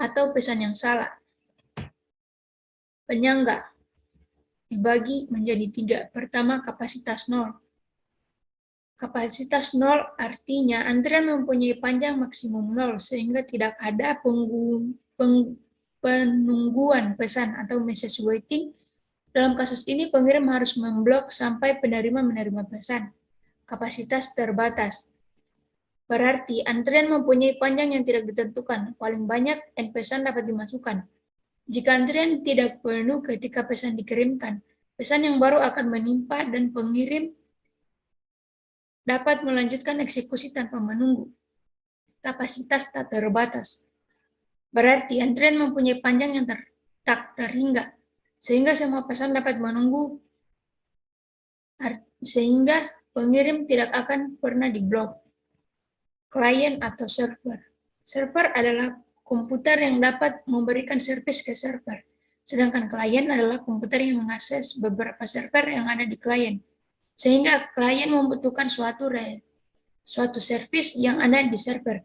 atau pesan yang salah. Penyangga dibagi menjadi 3. Pertama, kapasitas 0. Kapasitas 0 artinya antrian mempunyai panjang maksimum 0, sehingga tidak ada penungguan pesan atau message waiting. Dalam kasus ini, pengirim harus memblok sampai penerima menerima pesan. Kapasitas terbatas berarti antrian mempunyai panjang yang tidak ditentukan, paling banyak N pesan dapat dimasukkan. Jika antrian tidak penuh ketika pesan dikirimkan, pesan yang baru akan menimpa dan pengirim dapat melanjutkan eksekusi tanpa menunggu. Kapasitas tak terbatas berarti antrian mempunyai panjang yang tak terhingga, sehingga semua pesan dapat menunggu, sehingga pengirim tidak akan pernah diblok. Klien atau server. Server adalah komputer yang dapat memberikan servis ke server, sedangkan klien adalah komputer yang mengakses beberapa server yang ada di klien, sehingga klien membutuhkan suatu servis yang ada di server.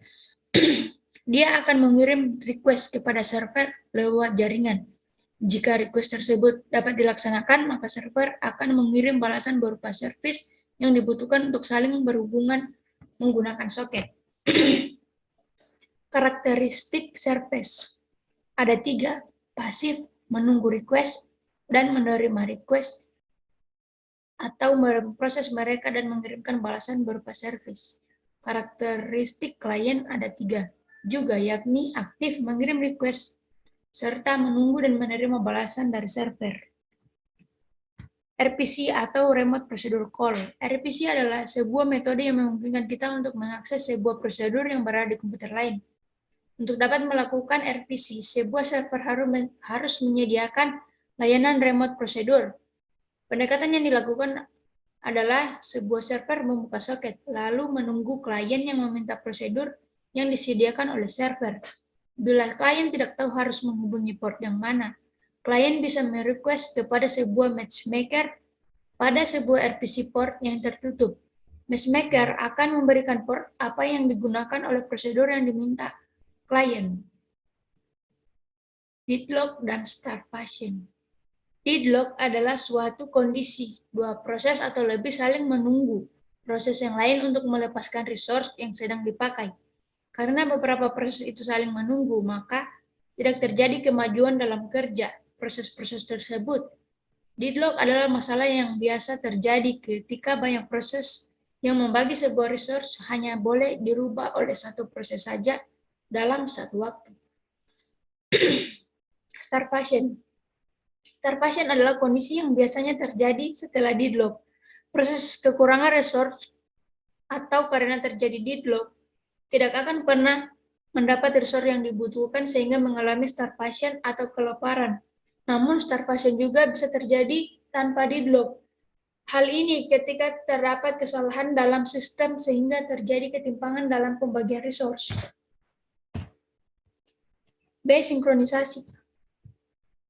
Dia akan mengirim request kepada server lewat jaringan. Jika request tersebut dapat dilaksanakan, maka server akan mengirim balasan berupa servis yang dibutuhkan untuk saling berhubungan menggunakan soket. Karakteristik service ada 3, pasif, menunggu request, dan menerima request, atau memproses mereka dan mengirimkan balasan berupa service. Karakteristik klien ada 3 juga, yakni aktif, mengirim request, serta menunggu dan menerima balasan dari server. RPC atau Remote Procedure Call. RPC adalah sebuah metode yang memungkinkan kita untuk mengakses sebuah prosedur yang berada di komputer lain. Untuk dapat melakukan RPC, sebuah server harus menyediakan layanan remote procedure. Pendekatan yang dilakukan adalah sebuah server membuka soket, lalu menunggu klien yang meminta prosedur yang disediakan oleh server. Bila klien tidak tahu harus menghubungi port yang mana, klien bisa merequest kepada sebuah matchmaker pada sebuah RPC port yang tertutup. Matchmaker akan memberikan port apa yang digunakan oleh prosedur yang diminta klien. Deadlock dan starvation. Deadlock adalah suatu kondisi dua proses atau lebih saling menunggu proses yang lain untuk melepaskan resource yang sedang dipakai. Karena beberapa proses itu saling menunggu, maka tidak terjadi kemajuan dalam kerja proses-proses tersebut. Deadlock adalah masalah yang biasa terjadi ketika banyak proses yang membagi sebuah resource hanya boleh dirubah oleh satu proses saja dalam satu waktu. Starvation. Starvation adalah kondisi yang biasanya terjadi setelah deadlock. Proses kekurangan resource atau karena terjadi deadlock tidak akan pernah mendapat resource yang dibutuhkan sehingga mengalami starvation atau kelaparan. Namun starvation juga bisa terjadi tanpa deadlock. Hal ini ketika terdapat kesalahan dalam sistem sehingga terjadi ketimpangan dalam pembagian resource. Sinkronisasi.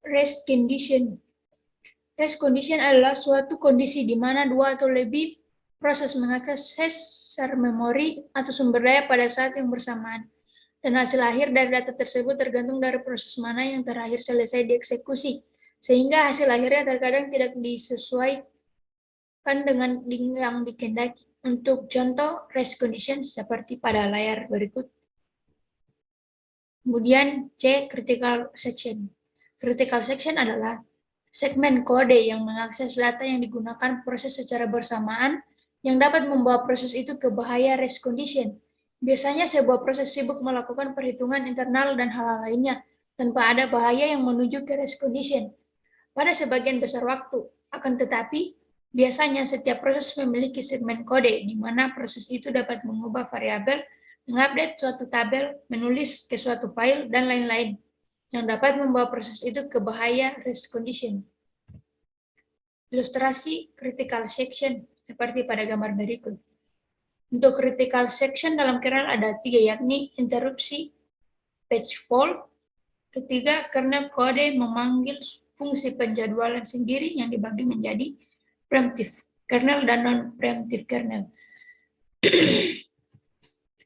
Rest condition. Rest condition adalah suatu kondisi di mana dua atau lebih proses mengakses share memori atau sumber daya pada saat yang bersamaan. Dan hasil akhir dari data tersebut tergantung dari proses mana yang terakhir selesai dieksekusi, sehingga hasil akhirnya terkadang tidak disesuaikan dengan yang dikehendaki. Untuk contoh rest condition seperti pada layar berikut. Kemudian C, critical section. Critical section adalah segmen kode yang mengakses data yang digunakan proses secara bersamaan yang dapat membawa proses itu ke bahaya rest condition. Biasanya sebuah proses sibuk melakukan perhitungan internal dan hal-hal lainnya tanpa ada bahaya yang menuju ke rest condition. Pada sebagian besar waktu, akan tetapi, biasanya setiap proses memiliki segmen kode di mana proses itu dapat mengubah variabel, mengupdate suatu tabel, menulis ke suatu file, dan lain-lain yang dapat membawa proses itu ke bahaya rest condition. Ilustrasi critical section seperti pada gambar berikut. Untuk critical section dalam kernel ada 3, yakni interupsi, page fault, ketiga kernel kode memanggil fungsi penjadwalan sendiri yang dibagi menjadi preemptive kernel dan non-preemptive kernel.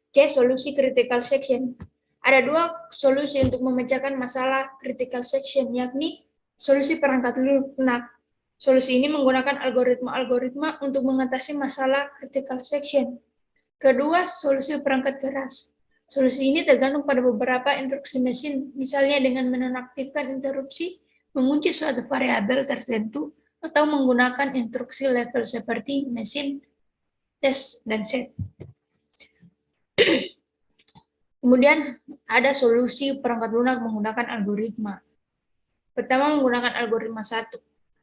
C. Solusi critical section. Ada 2 solusi untuk memecahkan masalah critical section, yakni solusi perangkat lunak. Solusi ini menggunakan algoritma-algoritma untuk mengatasi masalah critical section. Kedua, solusi perangkat keras. Solusi ini tergantung pada beberapa instruksi mesin, misalnya dengan menonaktifkan interupsi, mengunci suatu variabel tertentu, atau menggunakan instruksi level seperti mesin, test, dan set. Kemudian ada solusi perangkat lunak menggunakan algoritma. Pertama, menggunakan algoritma 1.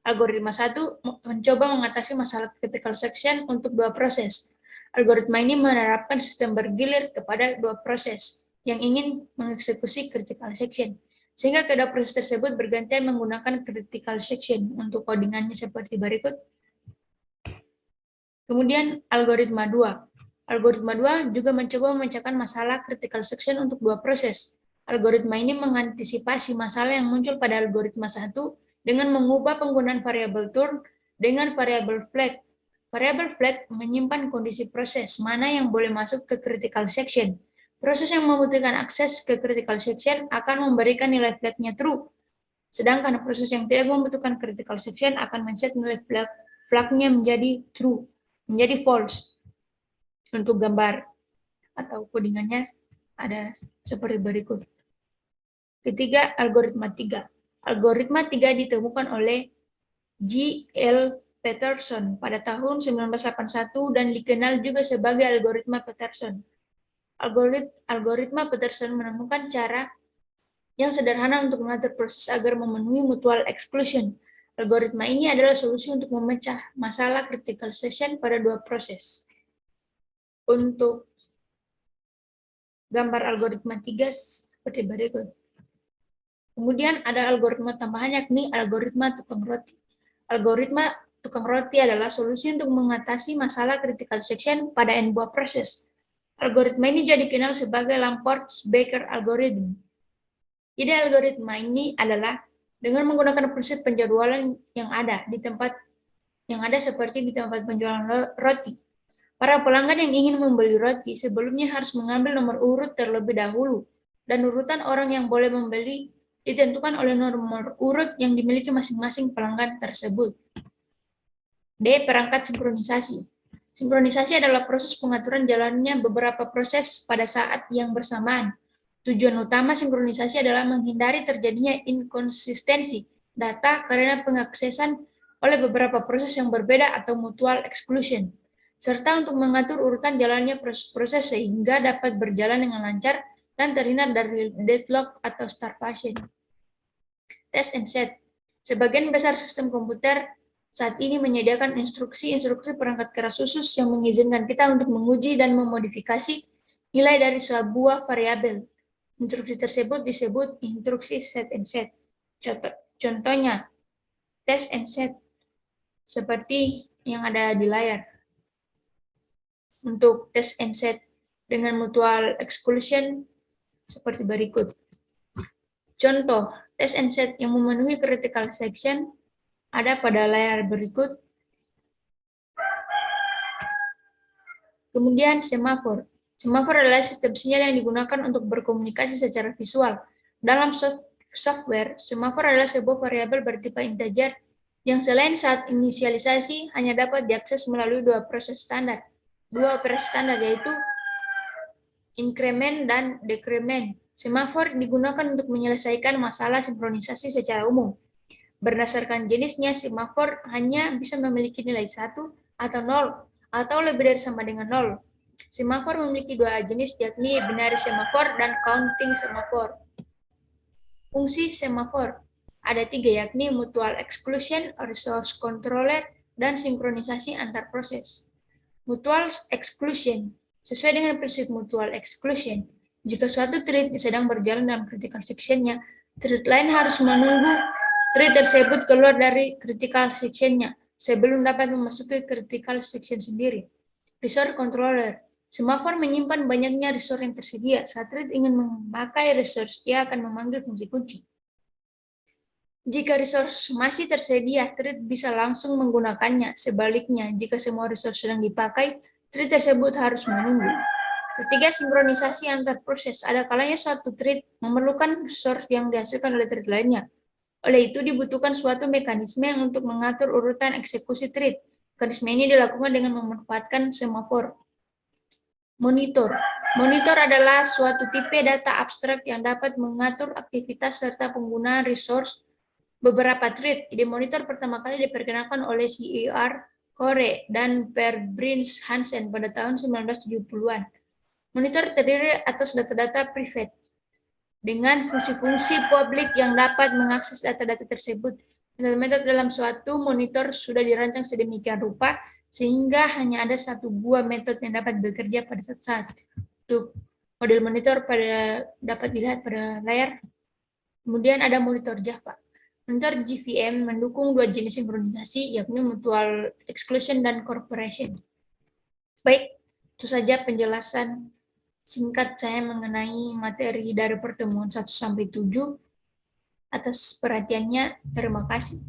Algoritma 1 mencoba mengatasi masalah critical section untuk 2 proses. Algoritma ini menerapkan sistem bergilir kepada 2 proses yang ingin mengeksekusi critical section, sehingga kedua proses tersebut bergantian menggunakan critical section untuk codingannya seperti berikut. Kemudian algoritma 2. Algoritma 2 juga mencoba memecahkan masalah critical section untuk 2 proses. Algoritma ini mengantisipasi masalah yang muncul pada algoritma 1 dengan mengubah penggunaan variabel turn dengan variabel flag. Variabel flag menyimpan kondisi proses mana yang boleh masuk ke critical section. Proses yang membutuhkan akses ke critical section akan memberikan nilai flag-nya true. Sedangkan proses yang tidak membutuhkan critical section akan men-set nilai flag-nya menjadi true, menjadi false. Untuk gambar atau codingannya ada seperti berikut. Ketiga, algoritma 3. Algoritma 3 ditemukan oleh G.L. Peterson pada tahun 1981 dan dikenal juga sebagai algoritma Peterson. Algoritma Peterson menemukan cara yang sederhana untuk mengatur proses agar memenuhi mutual exclusion. Algoritma ini adalah solusi untuk memecah masalah critical section pada 2 proses. Untuk gambar algoritma 3 seperti berikut. Kemudian ada algoritma tambahan yakni algoritma tukang roti. Algoritma tukang roti adalah solusi untuk mengatasi masalah critical section pada n buah proses. Algoritma ini jadi dikenal sebagai Lamport-Baker algorithm. Ide algoritma ini adalah dengan menggunakan prinsip penjadwalan yang ada seperti di tempat penjualan roti. Para pelanggan yang ingin membeli roti sebelumnya harus mengambil nomor urut terlebih dahulu, dan urutan orang yang boleh membeli ditentukan oleh nomor urut yang dimiliki masing-masing pelanggan tersebut. D. Perangkat sinkronisasi. Sinkronisasi adalah proses pengaturan jalannya beberapa proses pada saat yang bersamaan. Tujuan utama sinkronisasi adalah menghindari terjadinya inkonsistensi data karena pengaksesan oleh beberapa proses yang berbeda atau mutual exclusion, serta untuk mengatur urutan jalannya proses sehingga dapat berjalan dengan lancar dan terhindar dari deadlock atau starvation. Test and set. Sebagian besar sistem komputer saat ini menyediakan instruksi-instruksi perangkat keras khusus yang mengizinkan kita untuk menguji dan memodifikasi nilai dari sebuah variabel. Instruksi tersebut disebut instruksi set and set. Contohnya, test and set, seperti yang ada di layar. Untuk test and set dengan mutual exclusion, seperti berikut. Contoh, test and set yang memenuhi critical section ada pada layar berikut. Kemudian semafor. Semafor adalah sistem sinyal yang digunakan untuk berkomunikasi secara visual. Dalam software, semafor adalah sebuah variabel bertipe integer yang selain saat inisialisasi hanya dapat diakses melalui dua operasi standar, yaitu increment dan decrement. Semafor digunakan untuk menyelesaikan masalah sinkronisasi secara umum. Berdasarkan jenisnya, semafor hanya bisa memiliki nilai 1 atau 0, atau lebih dari sama dengan 0. Semafor memiliki dua jenis, yakni binary semafor dan counting semafor. Fungsi semafor ada 3, yakni mutual exclusion, resource controller, dan sinkronisasi antar proses. Mutual exclusion. Sesuai dengan prinsip mutual exclusion, jika suatu thread sedang berjalan dalam critical section-nya, thread lain harus menunggu thread tersebut keluar dari critical section-nya sebelum dapat memasuki critical section sendiri. Resource controller. Semafor menyimpan banyaknya resource yang tersedia. Saat thread ingin memakai resource, ia akan memanggil fungsi kunci. Jika resource masih tersedia, thread bisa langsung menggunakannya. Sebaliknya, jika semua resource sedang dipakai, thread tersebut harus menunggu. Ketiga, sinkronisasi antar proses. Ada kalanya suatu thread memerlukan resource yang dihasilkan oleh thread lainnya. Oleh itu, dibutuhkan suatu mekanisme yang untuk mengatur urutan eksekusi thread. Mekanisme ini dilakukan dengan memanfaatkan semafor. Monitor. Monitor adalah suatu tipe data abstrak yang dapat mengatur aktivitas serta penggunaan resource beberapa thread. Ide monitor pertama kali diperkenalkan oleh C.E.R. Corey dan Per Brins Hansen pada tahun 1970-an. Monitor terdiri atas data-data private dengan fungsi-fungsi publik yang dapat mengakses data-data tersebut. Metode dalam suatu monitor sudah dirancang sedemikian rupa sehingga hanya ada satu buah metode yang dapat bekerja pada satu saat. Untuk model monitor dapat dilihat pada layar. Kemudian ada monitor Java. Monitor JVM mendukung dua jenis sinkronisasi, yakni mutual exclusion dan corporation. Baik, itu saja penjelasan singkat saya mengenai materi dari pertemuan 1-7. Atas perhatiannya, terima kasih.